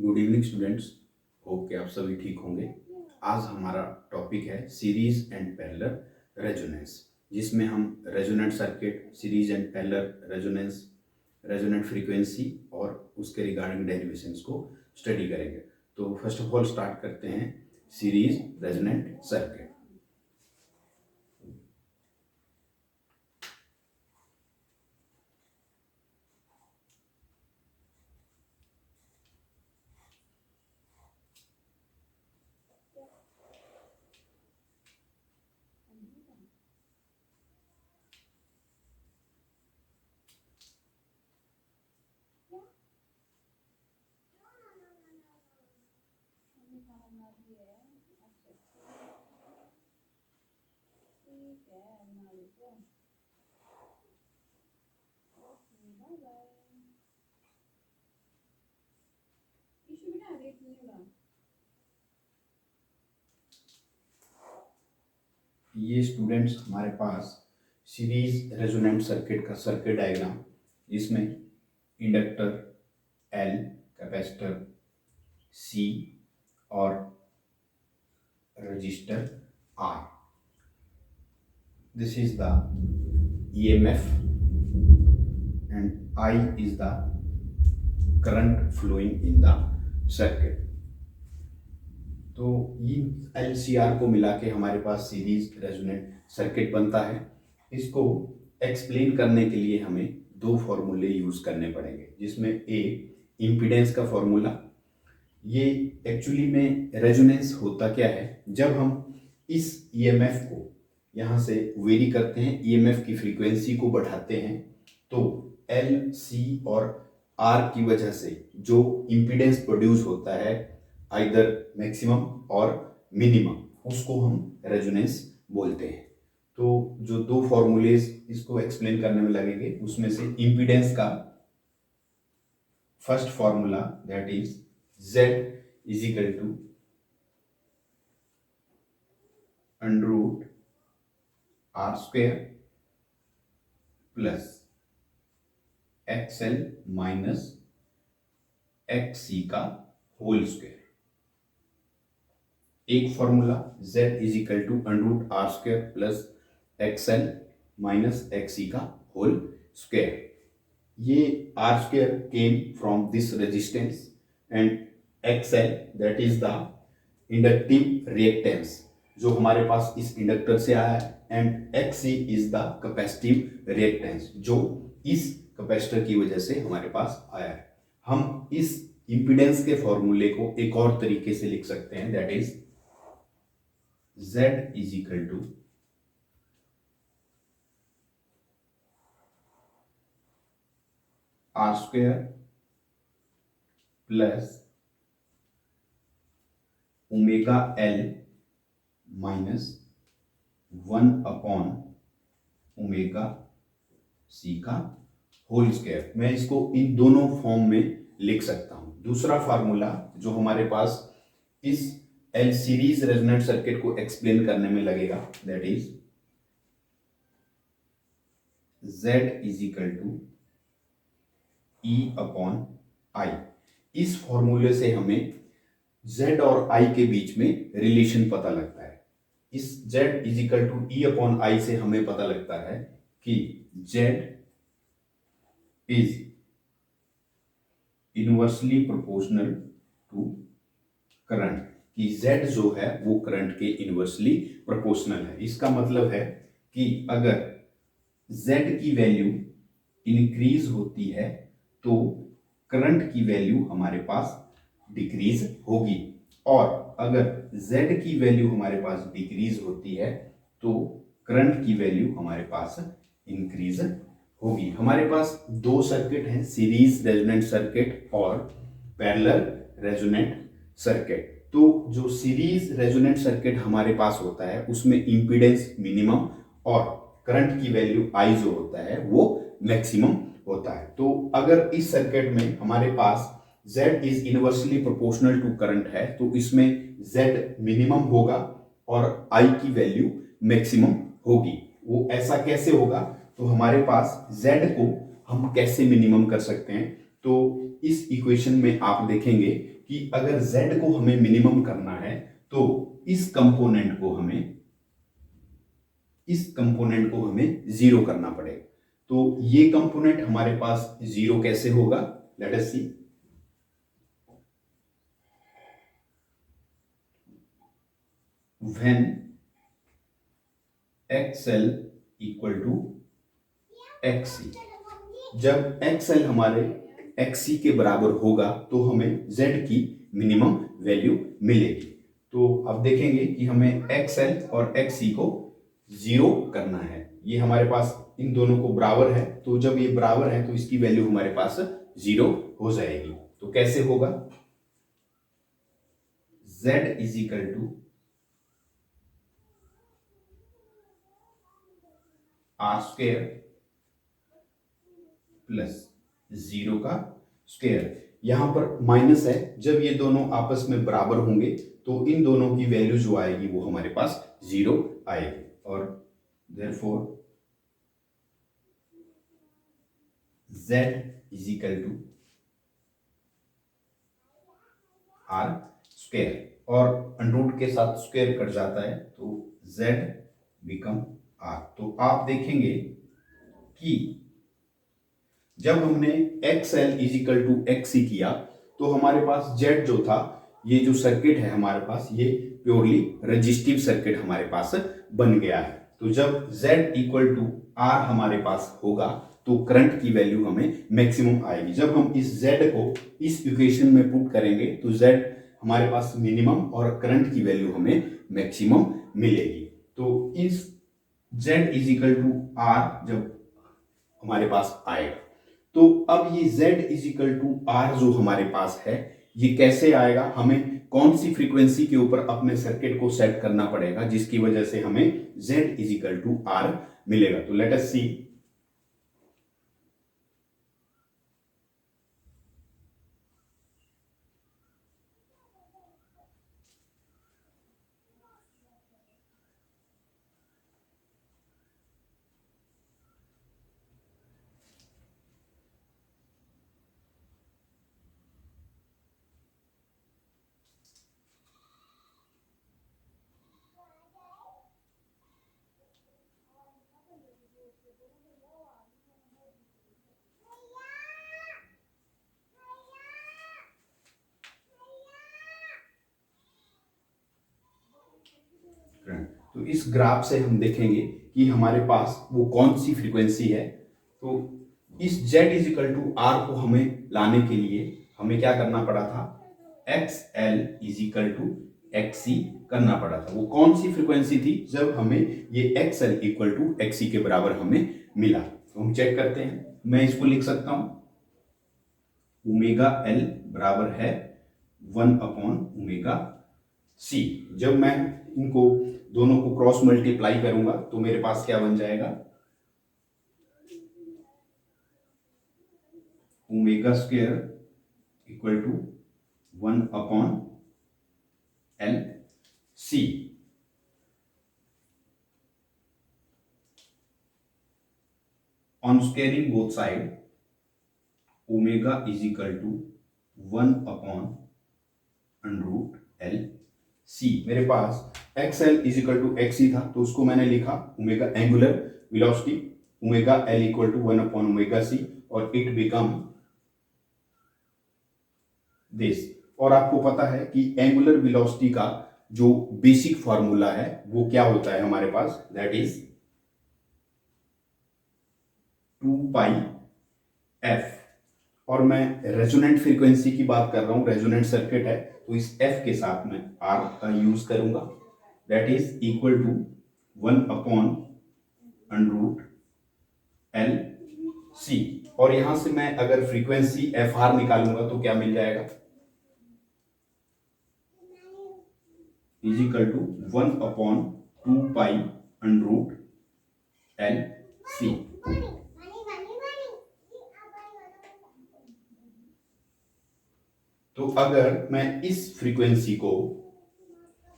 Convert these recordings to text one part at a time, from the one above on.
Good evening students. Hope कि आप सभी ठीक होंगे। आज हमारा टॉपिक है सीरीज एंड पैरेलल रेजोनेंस, जिसमें हम resonant circuit, series and parallel resonance, resonant frequency और उसके रिगार्डिंग डेरिवेशंस को स्टडी करेंगे। तो फर्स्ट ऑफ ऑल स्टार्ट करते हैं सीरीज रेजोनेंट सर्किट। ये स्टूडेंट्स हमारे पास सीरीज रेजोनेंट सर्किट का सर्किट डायग्राम, जिसमें इंडक्टर एल, कैपेसिटर सी और resistor R. This is the EMF and I is the current flowing in the circuit। तो ये LCR को मिला के हमारे पास सीरीज रेजोनेंट सर्किट बनता है। इसको एक्सप्लेन करने के लिए हमें दो फॉर्मूले यूज करने पड़ेंगे, जिसमें एक इम्पीडेंस का फॉर्मूला। ये एक्चुअली में रेजोनेंस होता क्या है, जब हम इस EMF को यहाँ से वेरी करते हैं, EMF की फ्रीक्वेंसी को बढ़ाते हैं, तो L, C और R की वजह से जो इम्पीडेंस प्रोड्यूस होता है, आइदर मैक्सिमम और मिनिमम, उसको हम रेजोनेंस बोलते हैं। तो जो दो फॉर्मूलेज इसको एक्सप्लेन करने में लगेंगे, उसमें से इम्पीडेंस का first formula that is Z is equal to under root R square plus XL minus XC का होल स्क्वेयर। एक formula Z is equal to under root R square plus XL minus XC का whole square. ये R square came from this resistance and XL that is the inductive reactance जो हमारे पास इस inductor से आया है, and XC is the capacitive reactance जो इस कैपेसिटर की वजह से हमारे पास आया है। हम इस इंपीडेंस के फॉर्मूले को एक और तरीके से लिख सकते हैं, that is Z is equal to R square plus omega L minus 1 upon omega C का होल स्क्वायर। मैं इसको इन दोनों फॉर्म में लिख सकता हूं। दूसरा फार्मूला जो हमारे पास इस L सीरीज रेजोनेंट सर्किट को एक्सप्लेन करने में लगेगा, that is Z is equal to E upon I। इस फॉर्मूले से हमें Z और I के बीच में रिलेशन पता लगता है। इस Z is equal to E upon I से हमें पता लगता है कि Z is inversely proportional to current, कि Z जो है वो करंट के इनवर्सली प्रोपोर्शनल है। इसका मतलब है कि अगर Z की वैल्यू इंक्रीज होती है तो करंट की वैल्यू हमारे पास डिक्रीज होगी, और अगर Z की वैल्यू हमारे पास डिक्रीज होती है तो करंट की वैल्यू हमारे पास इंक्रीज होगी। हमारे पास दो सर्किट हैं, सीरीज रेजोनेंट सर्किट और पैरेलल रेजोनेंट सर्किट। तो जो सीरीज रेजोनेंट सर्किट हमारे पास होता है उसमें इंपीडेंस मिनिमम और करंट की वैल्यू I जो होता है वो मैक्सिमम होता है। तो अगर इस सर्किट में हमारे पास Z is inversely proportional to current है, तो इसमें Z मिनिमम होगा और I की वैल्यू मैक्सिमम होगी। वो ऐसा कैसे होगा, तो हमारे पास Z को हम कैसे मिनिमम कर सकते हैं, तो इस इक्वेशन में आप देखेंगे कि अगर z को हमें मिनिमम करना है तो इस कंपोनेंट को हमें जीरो करना पड़ेगा। तो ये कंपोनेंट हमारे पास जीरो कैसे होगा, let us see. When xl equal to xc, जब xl हमारे xc के बराबर होगा तो हमें z की मिनिमम वैल्यू मिलेगी। तो अब देखेंगे कि हमें xl और xc को जीरो करना है। ये हमारे पास इन दोनों को बराबर है, तो जब ये बराबर है तो इसकी वैल्यू हमारे पास जीरो हो जाएगी। तो कैसे होगा, z is equal to R square plus zero का स्क्वेयर। यहां पर माइनस है, जब ये दोनों आपस में बराबर होंगे तो इन दोनों की वैल्यू जो आएगी वो हमारे पास जीरो आएगी। और therefore z is equal to R square, और अंडरूट के साथ स्क्वेयर कट जाता है तो z बिकम आर। तो आप देखेंगे कि जब हमने XL इजिकल टू XC किया तो हमारे पास Z जो था, ये जो सर्किट है हमारे पास, ये प्योरली रेजिस्टिव सर्किट हमारे पास बन गया है। तो जब Z इक्वल टू R हमारे पास होगा तो करंट की वैल्यू हमें मैक्सिमम आएगी। जब हम इस Z को इस इक्वेशन में पुट करेंगे तो Z हमारे पास मिनिमम और करंट की वैल्यू हमें मैक्सिमम मिलेगी। तो इस Z is equal to R जब हमारे पास आएगा तो अब ये Z is equal to R जो हमारे पास है ये कैसे आएगा, हमें कौन सी फ्रीक्वेंसी के ऊपर अपने सर्किट को सेट करना पड़ेगा जिसकी वजह से हमें Z is equal to R मिलेगा। तो लेट अस सी। तो इस ग्राफ से हम देखेंगे कि हमारे पास वो कौन सी फ्रीक्वेंसी है। तो इस Z is equal to R को हमें लाने के लिए हमें क्या करना पड़ा था, XL is equal to XC करना पड़ा था। वो कौन सी फ्रीक्वेंसी थी, जब हमें ये XL इक्वल टू XC के बराबर हमें मिला। तो हम चेक करते हैं, मैं इसको लिख सकता हूं ओमेगा L बराबर है 1/ओमेगा C। जब मैं इनको दोनों को क्रॉस मल्टीप्लाई करूंगा तो मेरे पास क्या बन जाएगा, omega square equal to 1/LC। On squaring both side omega is equal to 1/√LC। मेरे पास XL is equal to XC था तो उसको मैंने लिखा omega angular velocity, omega L equal to 1/ओमेगा C, और इट बिकम दिस। और आपको पता है कि एंगुलर वेलोसिटी का जो बेसिक फॉर्मूला है वो क्या होता है हमारे पास, दैट इज 2πf। और मैं रेजोनेंट फ्रीक्वेंसी की बात कर रहा हूं, रेजोनेंट सर्किट है तो इस f के साथ मैं R का यूज करूंगा, that is equal to 1/√LC। और यहां से मैं अगर फ्रीक्वेंसी FR निकालूंगा तो क्या मिल जाएगा, इज इक्वल टू 1/2π√LC। तो अगर मैं इस फ्रीक्वेंसी को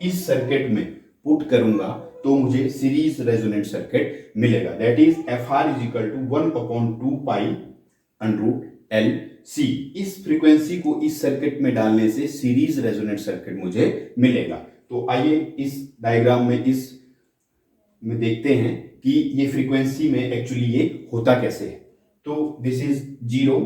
इस सर्किट में पुट करूंगा तो मुझे सीरीज रेजोनेंट सर्किट मिलेगा, that is FR is equal to 1/2π√LC। L C. इस फ्रीक्वेंसी को इस सर्किट में डालने से सीरीज रेजोनेंट सर्किट मुझे मिलेगा। तो आइए इस डायग्राम में इस में देखते हैं कि ये फ्रीक्वेंसी में एक्चुअली ये होता कैसे है। तो this is zero,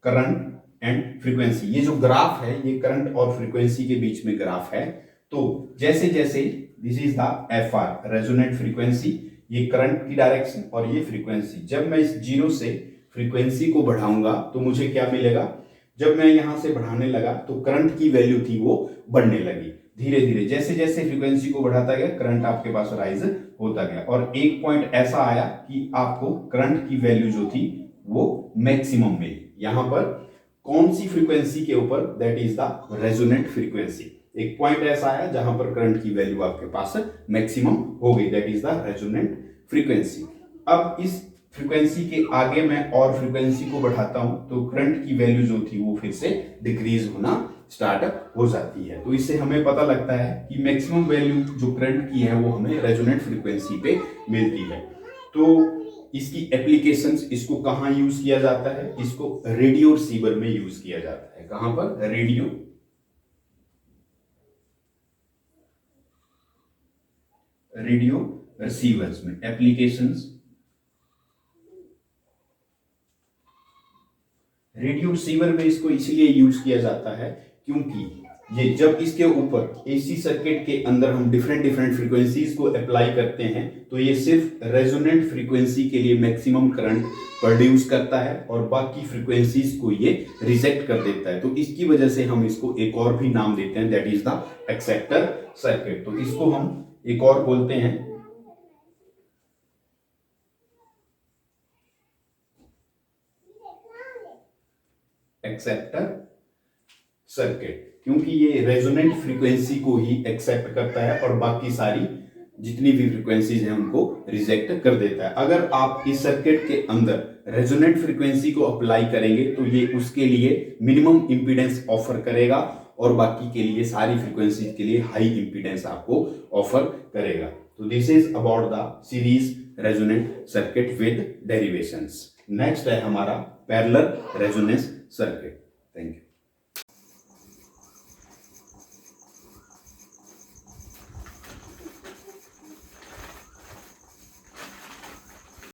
current and frequency. ये जो ग्राफ है ये करंट और फ्रीक्वेंसी के बीच में ग्राफ है। तो जैसे जैसे this is the F R resonant frequency, ये करंट की डायरेक्शन और ये फ्रीक्वेंसी। जब मैं इस जीरो से फ्रीक्वेंसी को बढ़ाऊंगा तो मुझे क्या मिलेगा, जब मैं यहां से बढ़ाने लगा तो करंट की वैल्यू थी वो बढ़ने लगी धीरे धीरे। जैसे जैसे फ्रीक्वेंसी को बढ़ाता गया करंट आपके पास राइज होता गया और एक पॉइंट ऐसा आया कि आपको करंट की वैल्यू जो थी वो मैक्सिमम मिली। यहां पर कौन सी फ्रीक्वेंसी के ऊपर, that is the resonant frequency. एक पॉइंट ऐसा आया जहां पर करंट की वैल्यू आपके पास मैक्सिमम हो गई, that is the resonant frequency. अब इस फ्रीक्वेंसी के आगे मैं और फ्रीक्वेंसी को बढ़ाता हूं तो करंट की वैल्यू जो थी वो फिर से डिक्रीज होना स्टार्ट हो जाती है। तो इससे हमें पता लगता है कि मैक्सिमम वैल्यू जो करंट की है वो हमें रेजोनेंट फ्रीक्वेंसी पे मिलती है। तो इसकी एप्लीकेशंस, इसको कहां यूज किया जाता है, इसको रेडियो रिसीवर में यूज किया जाता है। कहां पर, रेडियो रिसीवर्स में। एप्लीकेशंस, रेडियो रिसीवर में इसको इसलिए यूज किया जाता है क्योंकि ये जब इसके ऊपर एसी सर्किट के अंदर हम डिफरेंट डिफरेंट फ्रीक्वेंसीज को अप्लाई करते हैं तो ये सिर्फ रेजोनेंट फ्रीक्वेंसी के लिए मैक्सिमम करंट प्रोड्यूस करता है और बाकी फ्रीक्वेंसीज को ये रिजेक्ट कर देता है। तो इसकी वजह से हम इसको एक और भी नाम देते हैं, that is the acceptor circuit. तो इसको हम एक और बोलते हैं एक्सेप्टर सर्किट, क्योंकि ये रेजोनेंट फ्रीक्वेंसी को ही एक्सेप्ट करता है और बाकी सारी जितनी भी फ्रीक्वेंसीज हैं उनको रिजेक्ट कर देता है। अगर आप इस सर्किट के अंदर रेजोनेंट फ्रीक्वेंसी को अप्लाई करेंगे तो ये उसके लिए मिनिमम इंपीडेंस ऑफर करेगा और बाकी के लिए सारी फ्रीक्वेंसीज के लिए हाई इंपीडेंस आपको ऑफर करेगा। तो this is about the series resonant circuit with derivations. Next है हमारा parallel resonance circuit. Thank you.